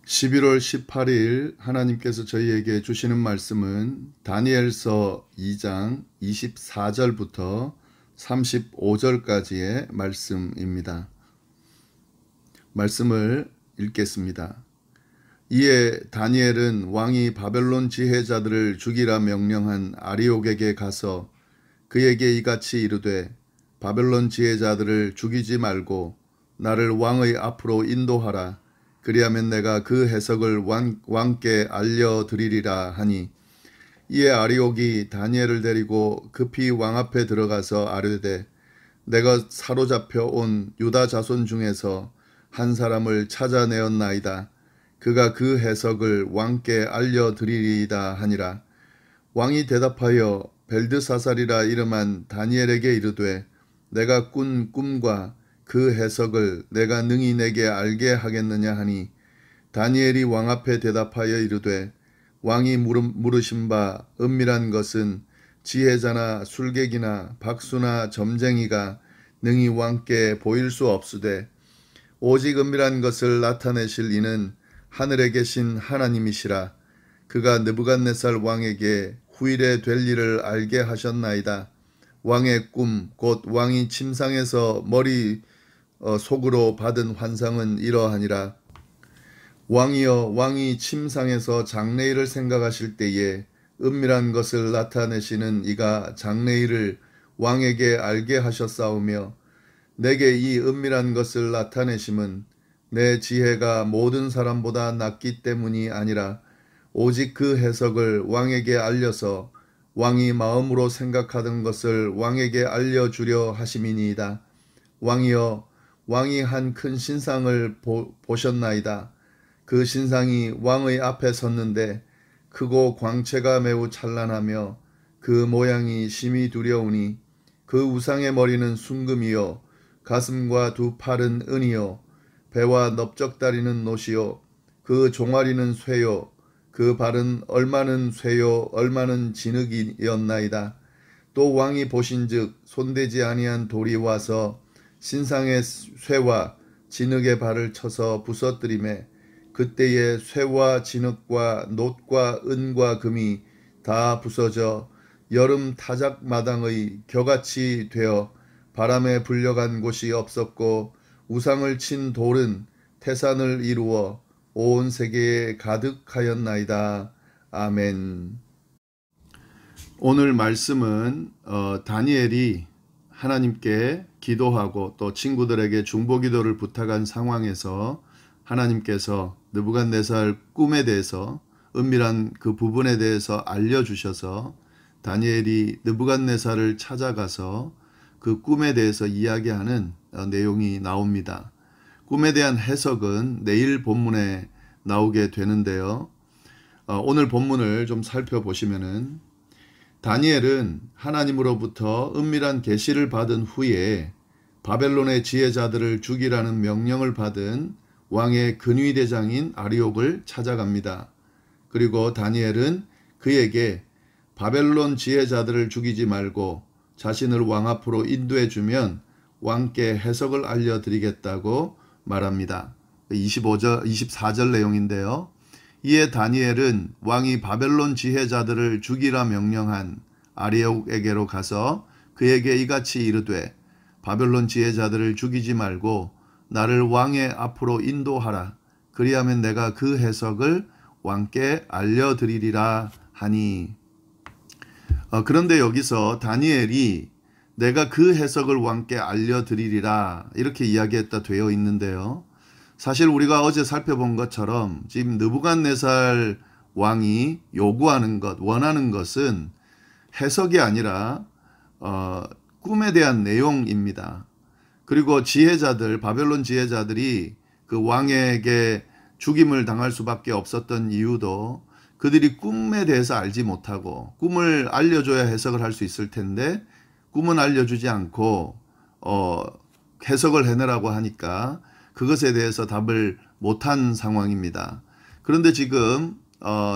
11월 18일 하나님께서 저희에게 주시는 말씀은 다니엘서 2장 24절부터 35절까지의 말씀입니다. 말씀을 읽겠습니다. 이에 다니엘은 왕이 바벨론 지혜자들을 죽이라 명령한 아리옥에게 가서 그에게 이같이 이르되 바벨론 지혜자들을 죽이지 말고 나를 왕의 앞으로 인도하라. 그리하면 내가 그 해석을 왕께 알려드리리라 하니, 이에 아리옥이 다니엘을 데리고 급히 왕 앞에 들어가서 아뢰되 내가 사로잡혀 온 유다 자손 중에서 한 사람을 찾아내었나이다. 그가 그 해석을 왕께 알려드리리이다 하니라. 왕이 대답하여 벨드사살이라 이름한 다니엘에게 이르되 내가 꾼 꿈과 그 해석을 내가 능히 내게 알게 하겠느냐 하니, 다니엘이 왕 앞에 대답하여 이르되 왕이 물으신 바 은밀한 것은 지혜자나 술객이나 박수나 점쟁이가 능히 왕께 보일 수 없으되 오직 은밀한 것을 나타내실 이는 하늘에 계신 하나님이시라. 그가 느부갓네살 왕에게 후일에 될 일을 알게 하셨나이다. 왕의 꿈 곧 왕이 침상에서 머리 속으로 받은 환상은 이러하니라. 왕이여, 왕이 침상에서 장래일을 생각하실 때에 은밀한 것을 나타내시는 이가 장래일을 왕에게 알게 하셨사오며, 내게 이 은밀한 것을 나타내심은 내 지혜가 모든 사람보다 낫기 때문이 아니라 오직 그 해석을 왕에게 알려서 왕이 마음으로 생각하던 것을 왕에게 알려주려 하심이니이다. 왕이여, 왕이 한 큰 신상을 보셨나이다. 그 신상이 왕의 앞에 섰는데 크고 광채가 매우 찬란하며 그 모양이 심히 두려우니, 그 우상의 머리는 순금이요 가슴과 두 팔은 은이요 배와 넓적다리는 노시요 그 종아리는 쇠요 그 발은 얼마는 쇠요 얼마는 진흙이었나이다. 또 왕이 보신즉 손대지 아니한 돌이 와서 신상의 쇠와 진흙의 발을 쳐서 부서뜨리매, 그때에 쇠와 진흙과 놋과 은과 금이 다 부서져 여름 타작마당의 겨같이 되어 바람에 불려간 곳이 없었고, 우상을 친 돌은 태산을 이루어 온 세계에 가득하였나이다. 아멘. 오늘 말씀은 다니엘이 하나님께 기도하고 또 친구들에게 중보기도를 부탁한 상황에서 하나님께서 느부갓네살 꿈에 대해서 은밀한 그 부분에 대해서 알려주셔서 다니엘이 느부갓네살을 찾아가서 그 꿈에 대해서 이야기하는 내용이 나옵니다. 꿈에 대한 해석은 내일 본문에 나오게 되는데요. 오늘 본문을 좀 살펴보시면은 다니엘은 하나님으로부터 은밀한 계시를 받은 후에 바벨론의 지혜자들을 죽이라는 명령을 받은 왕의 근위대장인 아리옥을 찾아갑니다. 그리고 다니엘은 그에게 바벨론 지혜자들을 죽이지 말고 자신을 왕 앞으로 인도해 주면 왕께 해석을 알려드리겠다고 말합니다. 24절 내용인데요. 이에 다니엘은 왕이 바벨론 지혜자들을 죽이라 명령한 아리옥에게로 가서 그에게 이같이 이르되 바벨론 지혜자들을 죽이지 말고 나를 왕의 앞으로 인도하라. 그리하면 내가 그 해석을 왕께 알려드리리라 하니. 그런데 여기서 다니엘이 내가 그 해석을 왕께 알려드리리라 이렇게 이야기했다 되어 있는데요. 사실 우리가 어제 살펴본 것처럼 지금 느부갓네살 왕이 요구하는 것, 원하는 것은 해석이 아니라 꿈에 대한 내용입니다. 그리고 지혜자들, 바벨론 지혜자들이 그 왕에게 죽임을 당할 수밖에 없었던 이유도 그들이 꿈에 대해서 알지 못하고, 꿈을 알려줘야 해석을 할 수 있을 텐데 꿈은 알려주지 않고 해석을 해내라고 하니까 그것에 대해서 답을 못한 상황입니다. 그런데 지금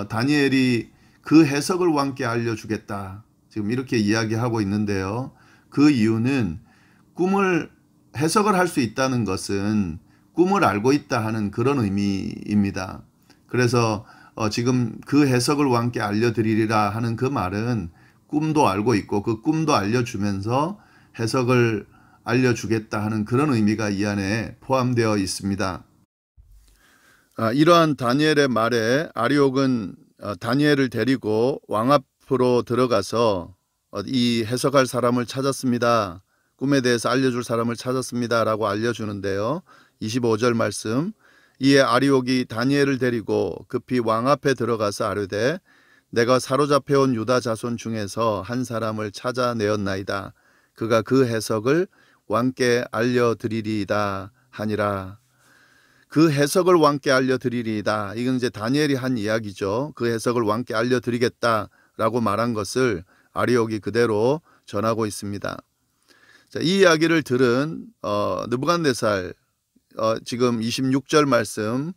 다니엘이 그 해석을 왕께 알려주겠다 지금 이렇게 이야기하고 있는데요. 그 이유는 꿈을 해석을 할 수 있다는 것은 꿈을 알고 있다 하는 그런 의미입니다. 그래서 지금 그 해석을 왕께 알려드리리라 하는 그 말은 꿈도 알고 있고 그 꿈도 알려주면서 해석을 알려주겠다 하는 그런 의미가 이 안에 포함되어 있습니다. 이러한 다니엘의 말에 아리옥은 다니엘을 데리고 왕 앞으로 들어가서 이 해석할 사람을 찾았습니다. 꿈에 대해서 알려줄 사람을 찾았습니다 라고 알려주는데요. 25절 말씀, 이에 아리옥이 다니엘을 데리고 급히 왕 앞에 들어가서 아뢰되 내가 사로잡혀온 유다 자손 중에서 한 사람을 찾아내었나이다. 그가 그 해석을 왕께 알려드리리이다 하니라. 그 해석을 왕께 알려드리리이다. 이건 이제 다니엘이 한 이야기죠. 그 해석을 왕께 알려드리겠다라고 말한 것을 아리옥이 그대로 전하고 있습니다. 자, 이 이야기를 들은 느부갓네살 지금 26절 말씀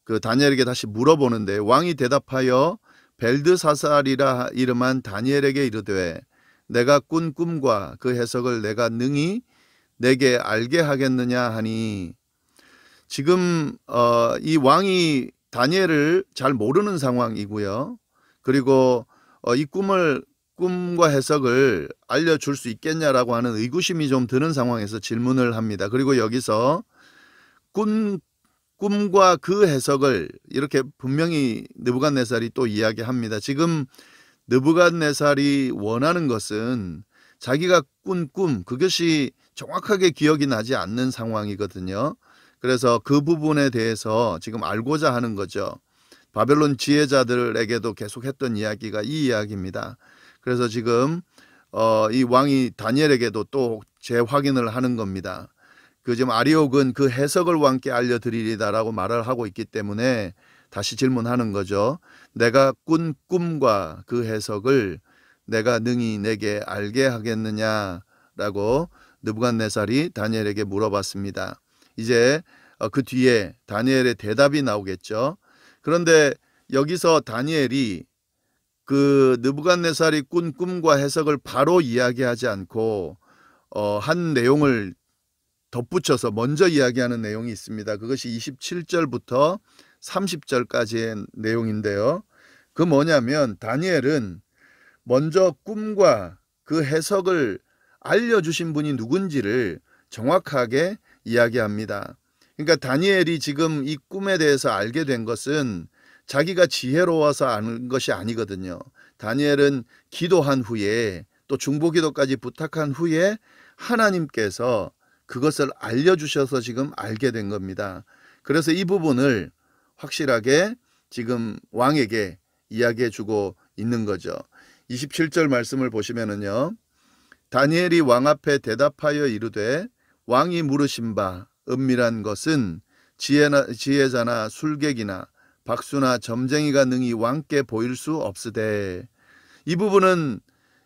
그 다니엘에게 다시 물어보는데 왕이 대답하여 벨드사살이라 이름한 다니엘에게 이르되 내가 꾼 꿈과 그 해석을 내가 능히 내게 알게 하겠느냐 하니 지금 이 왕이 다니엘을 잘 모르는 상황이고요. 그리고 이 꿈과 해석을 알려줄 수 있겠냐라고 하는 의구심이 좀 드는 상황에서 질문을 합니다. 그리고 여기서 꿈과 그 해석을 이렇게 분명히 느부갓네살이 또 이야기합니다. 지금 느부갓네살이 원하는 것은 자기가 꾼 꿈, 그것이 정확하게 기억이 나지 않는 상황이거든요. 그래서 그 부분에 대해서 지금 알고자 하는 거죠. 바벨론 지혜자들에게도 계속 했던 이야기가 이 이야기입니다. 그래서 지금 이 왕이 다니엘에게도 또 재확인을 하는 겁니다. 그 지금 아리옥은 그 해석을 왕께 알려드리리다라고 말을 하고 있기 때문에 다시 질문하는 거죠. 내가 꾼 꿈과 그 해석을 내가 능히 내게 알게 하겠느냐라고 느부갓네살이 다니엘에게 물어봤습니다. 이제 그 뒤에 다니엘의 대답이 나오겠죠. 그런데 여기서 다니엘이 그 느부갓네살이 꾼 꿈과 해석을 바로 이야기하지 않고 한 내용을 덧붙여서 먼저 이야기하는 내용이 있습니다. 그것이 27절부터 30절까지의 내용인데요. 그 뭐냐면 다니엘은 먼저 꿈과 그 해석을 알려주신 분이 누군지를 정확하게 이야기합니다. 그러니까 다니엘이 지금 이 꿈에 대해서 알게 된 것은 자기가 지혜로워서 아는 것이 아니거든요. 다니엘은 기도한 후에 또 중보기도까지 부탁한 후에 하나님께서 그것을 알려주셔서 지금 알게 된 겁니다. 그래서 이 부분을 확실하게 지금 왕에게 이야기해 주고 있는 거죠. 27절 말씀을 보시면은요. 다니엘이 왕 앞에 대답하여 이르되 왕이 물으신 바 은밀한 것은 지혜자나 술객이나 박수나 점쟁이가 능히 왕께 보일 수 없으되, 이 부분은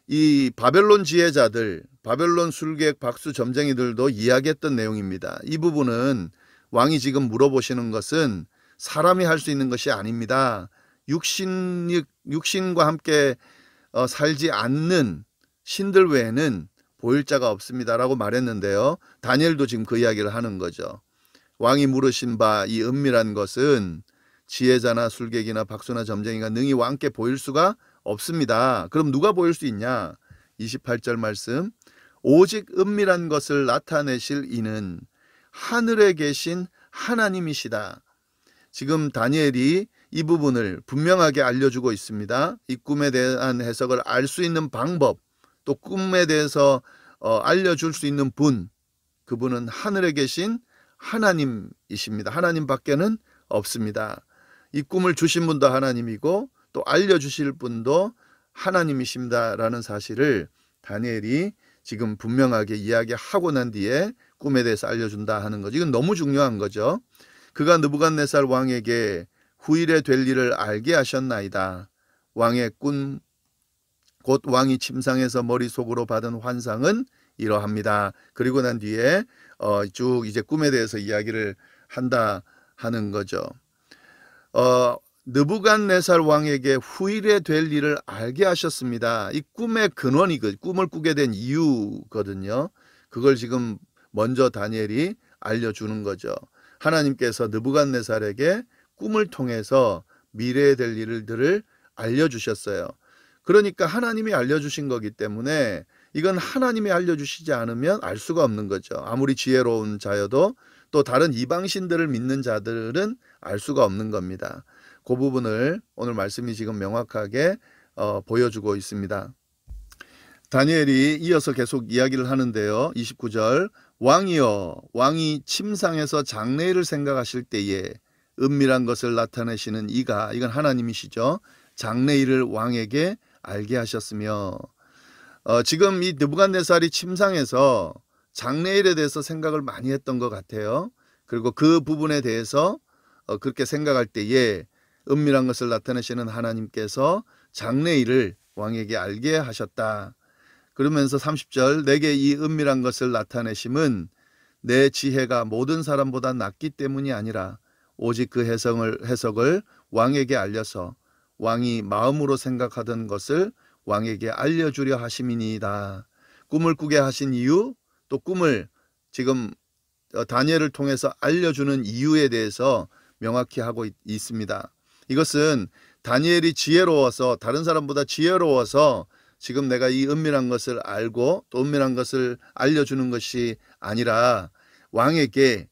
이 바벨론 지혜자들, 바벨론 술객, 박수, 점쟁이들도 이야기했던 내용입니다. 이 부분은 왕이 지금 물어보시는 것은 사람이 할 수 있는 것이 아닙니다. 육신과 함께 살지 않는 신들 외에는 보일 자가 없습니다라고 말했는데요. 다니엘도 지금 그 이야기를 하는 거죠. 왕이 물으신 바 이 은밀한 것은 지혜자나 술객이나 박수나 점쟁이가 능히 왕께 보일 수가 없습니다. 그럼 누가 보일 수 있냐? 28절 말씀, 오직 은밀한 것을 나타내실 이는 하늘에 계신 하나님이시다. 지금 다니엘이 이 부분을 분명하게 알려주고 있습니다. 이 꿈에 대한 해석을 알 수 있는 방법, 또 꿈에 대해서 알려줄 수 있는 분, 그분은 하늘에 계신 하나님이십니다. 하나님밖에는 없습니다. 이 꿈을 주신 분도 하나님이고 또 알려주실 분도 하나님이십니다라는 사실을 다니엘이 지금 분명하게 이야기하고 난 뒤에 꿈에 대해서 알려준다 하는 거죠. 이건 너무 중요한 거죠. 그가 느부갓네살 왕에게 후일에 될 일을 알게 하셨나이다. 왕의 꿈, 곧 왕이 침상에서 머릿속으로 받은 환상은 이러합니다. 그리고 난 뒤에 쭉 이제 꿈에 대해서 이야기를 한다 하는 거죠. 느부갓네살 왕에게 후일에 될 일을 알게 하셨습니다. 이 꿈의 근원이 꿈을 꾸게 된 이유거든요. 그걸 지금 먼저 다니엘이 알려주는 거죠. 하나님께서 느부갓네살에게 꿈을 통해서 미래에 될 일들을 알려주셨어요. 그러니까 하나님이 알려주신 거기 때문에 이건 하나님이 알려주시지 않으면 알 수가 없는 거죠. 아무리 지혜로운 자여도 또 다른 이방신들을 믿는 자들은 알 수가 없는 겁니다. 그 부분을 오늘 말씀이 지금 명확하게 보여주고 있습니다. 다니엘이 이어서 계속 이야기를 하는데요. 29절 왕이여 왕이 침상에서 장래일을 생각하실 때에 은밀한 것을 나타내시는 이건 하나님이시죠. 장래일을 왕에게 알게 하셨으며 지금 이 느부갓네살이 침상에서 장래일에 대해서 생각을 많이 했던 것 같아요. 그리고 그 부분에 대해서 그렇게 생각할 때에 은밀한 것을 나타내시는 하나님께서 장래일을 왕에게 알게 하셨다. 그러면서 30절 내게 이 은밀한 것을 나타내심은 내 지혜가 모든 사람보다 낫기 때문이 아니라 오직 그 해석을 왕에게 알려서 왕이 마음으로 생각하던 것을 왕에게 알려주려 하심이니이다. 꿈을 꾸게 하신 이유, 또 꿈을 지금 다니엘을 통해서 알려주는 이유에 대해서 명확히 하고 있습니다. 이것은 다니엘이 지혜로워서 다른 사람보다 지혜로워서 지금 내가 이 은밀한 것을 알고 또 은밀한 것을 알려주는 것이 아니라 왕에게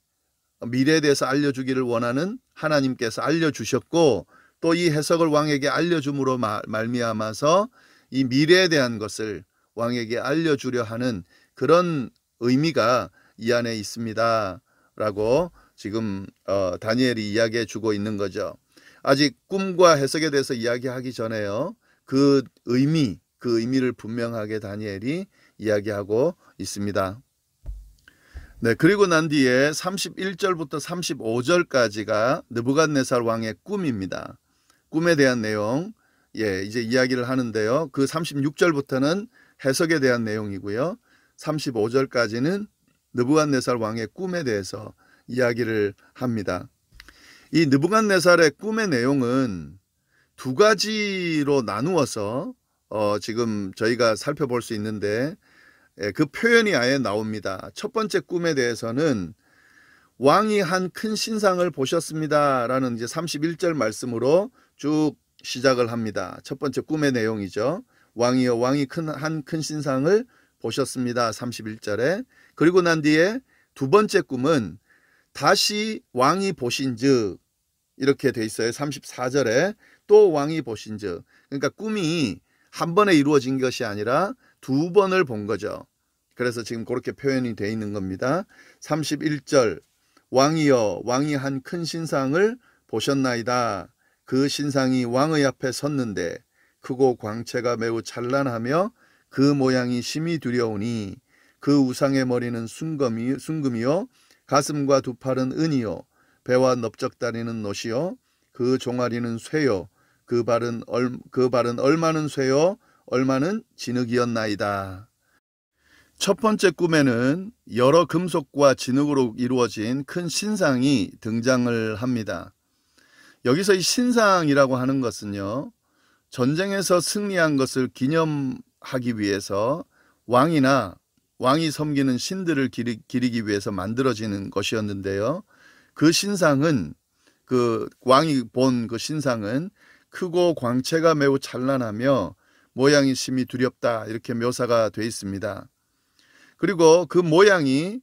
미래에 대해서 알려주기를 원하는 하나님께서 알려주셨고 또 이 해석을 왕에게 알려줌으로 말미암아서 이 미래에 대한 것을 왕에게 알려주려 하는 그런 의미가 이 안에 있습니다 라고 지금 다니엘이 이야기해 주고 있는 거죠. 아직 꿈과 해석에 대해서 이야기하기 전에요. 그 의미를 분명하게 다니엘이 이야기하고 있습니다. 네, 그리고 난 뒤에 31절부터 35절까지가 느부갓네살 왕의 꿈입니다. 꿈에 대한 내용, 이제 이야기를 하는데요. 그 36절부터는 해석에 대한 내용이고요. 35절까지는 느부갓네살 왕의 꿈에 대해서 이야기를 합니다. 이 느부갓네살의 꿈의 내용은 두 가지로 나누어서 지금 저희가 살펴볼 수 있는데 그 표현이 아예 나옵니다. 첫 번째 꿈에 대해서는 왕이 한 큰 신상을 보셨습니다 라는 이제 31절 말씀으로 쭉 시작을 합니다. 첫 번째 꿈의 내용이죠. 왕이여 왕이 한 큰 신상을 보셨습니다. 31절에. 그리고 난 뒤에 두 번째 꿈은 다시 왕이 보신즉 이렇게 돼 있어요. 34절에 또 왕이 보신즉. 그러니까 꿈이 한 번에 이루어진 것이 아니라 두 번을 본 거죠. 그래서 지금 그렇게 표현이 되어 있는 겁니다. 31절 왕이여 왕이 한 큰 신상을 보셨나이다. 그 신상이 왕의 앞에 섰는데 크고 광채가 매우 찬란하며 그 모양이 심히 두려우니 그 우상의 머리는 순금이요 가슴과 두 팔은 은이요 배와 넓적다리는 노시요 그 종아리는 쇠요 그 발은 얼마는 쇠요 얼마는 진흙이었나이다. 첫 번째 꿈에는 여러 금속과 진흙으로 이루어진 큰 신상이 등장을 합니다. 여기서 이 신상이라고 하는 것은요, 전쟁에서 승리한 것을 기념하기 위해서 왕이 섬기는 신들을 기리기 위해서 만들어지는 것이었는데요. 그 신상은 그 왕이 본 그 신상은 크고 광채가 매우 찬란하며 모양이 심히 두렵다 이렇게 묘사가 되어 있습니다. 그리고 그 모양이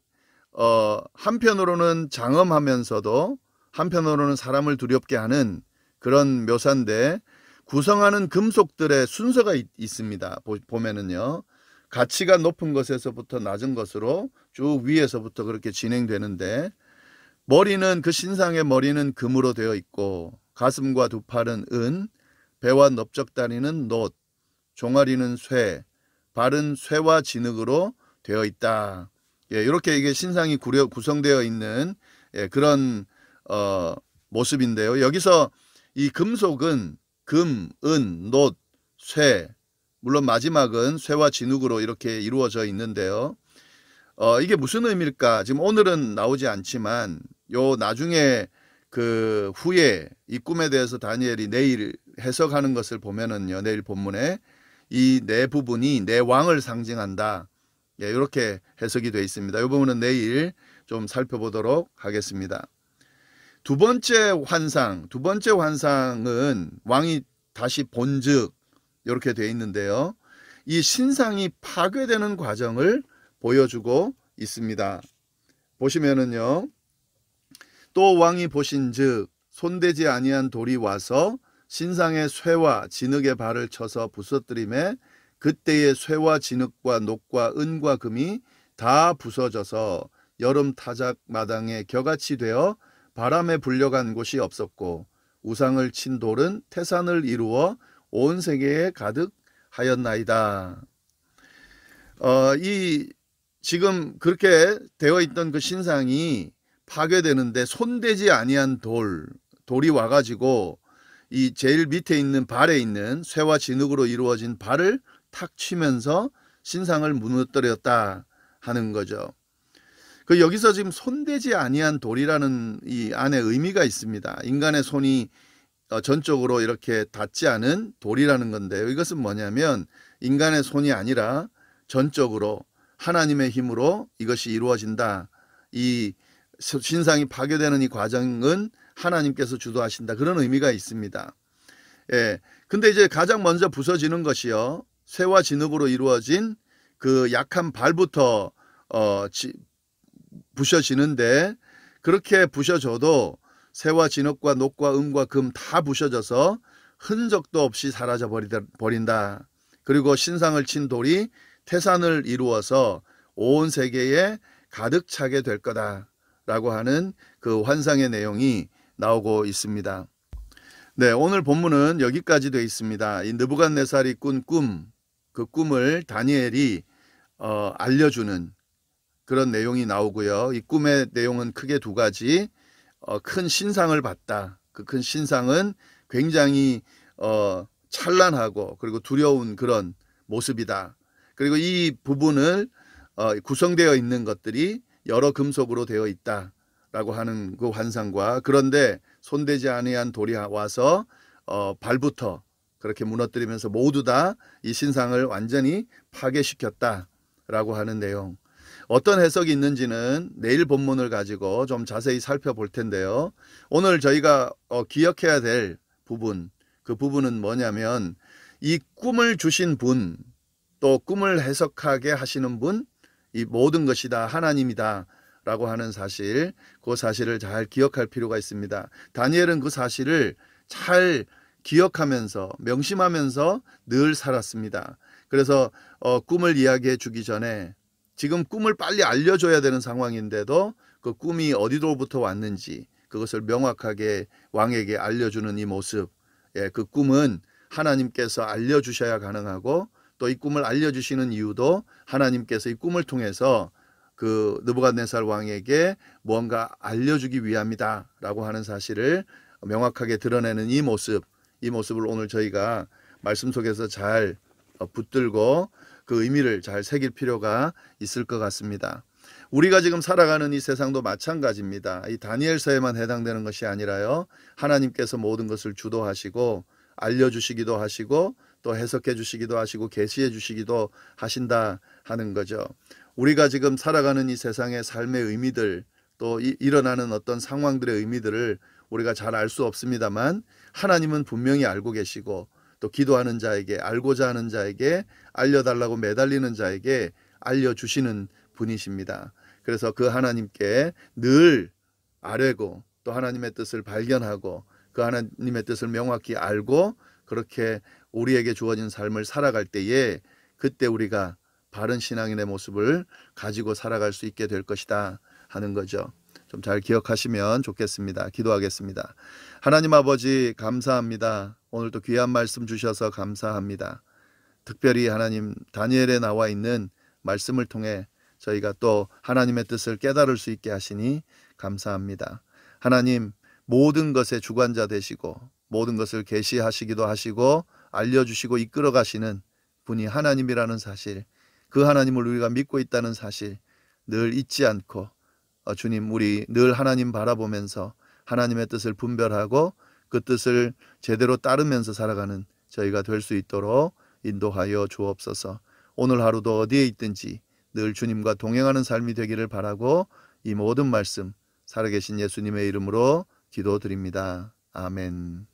한편으로는 장엄하면서도 한편으로는 사람을 두렵게 하는 그런 묘사인데 구성하는 금속들의 순서가 있습니다. 보면은요. 가치가 높은 것에서부터 낮은 것으로 쭉 위에서부터 그렇게 진행되는데 그 신상의 머리는 금으로 되어 있고 가슴과 두 팔은 은, 배와 넓적다리는 놋, 종아리는 쇠, 발은 쇠와 진흙으로 되어 있다. 이렇게 이게 신상이 구성되어 있는 그런 모습인데요. 여기서 이 금속은 금, 은, 놋, 쇠, 물론 마지막은 쇠와 진흙으로 이렇게 이루어져 있는데요. 이게 무슨 의미일까? 지금 오늘은 나오지 않지만 나중에 그 후에 이 꿈에 대해서 다니엘이 내일 해석하는 것을 보면은요, 내일 본문에 이 네 부분이 네 왕을 상징한다. 이렇게 해석이 되어 있습니다. 이 부분은 내일 좀 살펴보도록 하겠습니다. 두 번째 환상은 왕이 다시 본즉 이렇게 되어 있는데요. 이 신상이 파괴되는 과정을 보여주고 있습니다. 보시면은요. 또 왕이 보신즉 손대지 아니한 돌이 와서 신상의 쇠와 진흙의 발을 쳐서 부서뜨림에 그때의 쇠와 진흙과 녹과 은과 금이 다 부서져서 여름 타작 마당에 겨같이 되어 바람에 불려간 곳이 없었고 우상을 친 돌은 태산을 이루어 온 세계에 가득하였나이다. 이 지금 그렇게 되어 있던 그 신상이 파괴되는데 손대지 아니한 돌이 와가지고 이 제일 밑에 있는 발에 있는 쇠와 진흙으로 이루어진 발을 탁 치면서 신상을 무너뜨렸다 하는 거죠. 그 여기서 지금 손대지 아니한 돌이라는 이 안에 의미가 있습니다. 인간의 손이 전적으로 이렇게 닿지 않은 돌이라는 건데요. 이것은 뭐냐면 인간의 손이 아니라 전적으로 하나님의 힘으로 이것이 이루어진다. 이 신상이 파괴되는 이 과정은 하나님께서 주도하신다. 그런 의미가 있습니다. 예. 근데 이제 가장 먼저 부서지는 것이요. 쇠와 진흙으로 이루어진 그 약한 발부터 부셔지는데 그렇게 부셔져도 쇠와 진흙과 녹과 은과 금 다 부셔져서 흔적도 없이 사라져 버린다. 그리고 신상을 친 돌이 태산을 이루어서 온 세계에 가득 차게 될 거다라고 하는 그 환상의 내용이 나오고 있습니다. 네, 오늘 본문은 여기까지 되어 있습니다. 이 느부갓네살이 꾼 그 꿈을 다니엘이 알려주는 그런 내용이 나오고요. 이 꿈의 내용은 크게 두 가지. 큰 신상을 봤다. 그 큰 신상은 굉장히 찬란하고 그리고 두려운 그런 모습이다. 그리고 이 부분을 구성되어 있는 것들이 여러 금속으로 되어 있다라고 하는 그 환상과 그런데 손대지 아니한 돌이 와서 발부터 그렇게 무너뜨리면서 모두 다 이 신상을 완전히 파괴시켰다라고 하는 내용. 어떤 해석이 있는지는 내일 본문을 가지고 좀 자세히 살펴볼 텐데요. 오늘 저희가 기억해야 될 부분, 그 부분은 뭐냐면 이 꿈을 주신 분, 또 꿈을 해석하게 하시는 분, 이 모든 것이 다 하나님이다 라고 하는 사실, 그 사실을 잘 기억할 필요가 있습니다. 다니엘은 그 사실을 잘 기억하면서 명심하면서 늘 살았습니다. 그래서 꿈을 이야기해 주기 전에 지금 꿈을 빨리 알려줘야 되는 상황인데도 그 꿈이 어디로부터 왔는지 그것을 명확하게 왕에게 알려주는 이 모습, 그 꿈은 하나님께서 알려주셔야 가능하고 또 이 꿈을 알려주시는 이유도 하나님께서 이 꿈을 통해서 그 느부갓네살 왕에게 무언가 알려주기 위함이다 라고 하는 사실을 명확하게 드러내는 이 모습을 오늘 저희가 말씀 속에서 잘 붙들고 그 의미를 잘 새길 필요가 있을 것 같습니다. 우리가 지금 살아가는 이 세상도 마찬가지입니다. 이 다니엘서에만 해당되는 것이 아니라요. 하나님께서 모든 것을 주도하시고 알려주시기도 하시고 또 해석해 주시기도 하시고 계시해 주시기도 하신다 하는 거죠. 우리가 지금 살아가는 이 세상의 삶의 의미들 또 일어나는 어떤 상황들의 의미들을 우리가 잘 알 수 없습니다만 하나님은 분명히 알고 계시고 또 기도하는 자에게 알고자 하는 자에게 알려달라고 매달리는 자에게 알려주시는 분이십니다. 그래서 그 하나님께 늘 아뢰고 또 하나님의 뜻을 발견하고 그 하나님의 뜻을 명확히 알고 그렇게 우리에게 주어진 삶을 살아갈 때에 그때 우리가 바른 신앙인의 모습을 가지고 살아갈 수 있게 될 것이다 하는 거죠. 좀 잘 기억하시면 좋겠습니다. 기도하겠습니다. 하나님 아버지 감사합니다. 오늘도 귀한 말씀 주셔서 감사합니다. 특별히 하나님 다니엘에 나와 있는 말씀을 통해 저희가 또 하나님의 뜻을 깨달을 수 있게 하시니 감사합니다. 하나님 모든 것의 주관자 되시고 모든 것을 계시하시기도 하시고 알려주시고 이끌어 가시는 분이 하나님이라는 사실, 그 하나님을 우리가 믿고 있다는 사실 늘 잊지 않고 주님 우리 늘 하나님 바라보면서 하나님의 뜻을 분별하고 그 뜻을 제대로 따르면서 살아가는 저희가 될 수 있도록 인도하여 주옵소서. 오늘 하루도 어디에 있든지 늘 주님과 동행하는 삶이 되기를 바라고 이 모든 말씀 살아계신 예수님의 이름으로 기도드립니다. 아멘.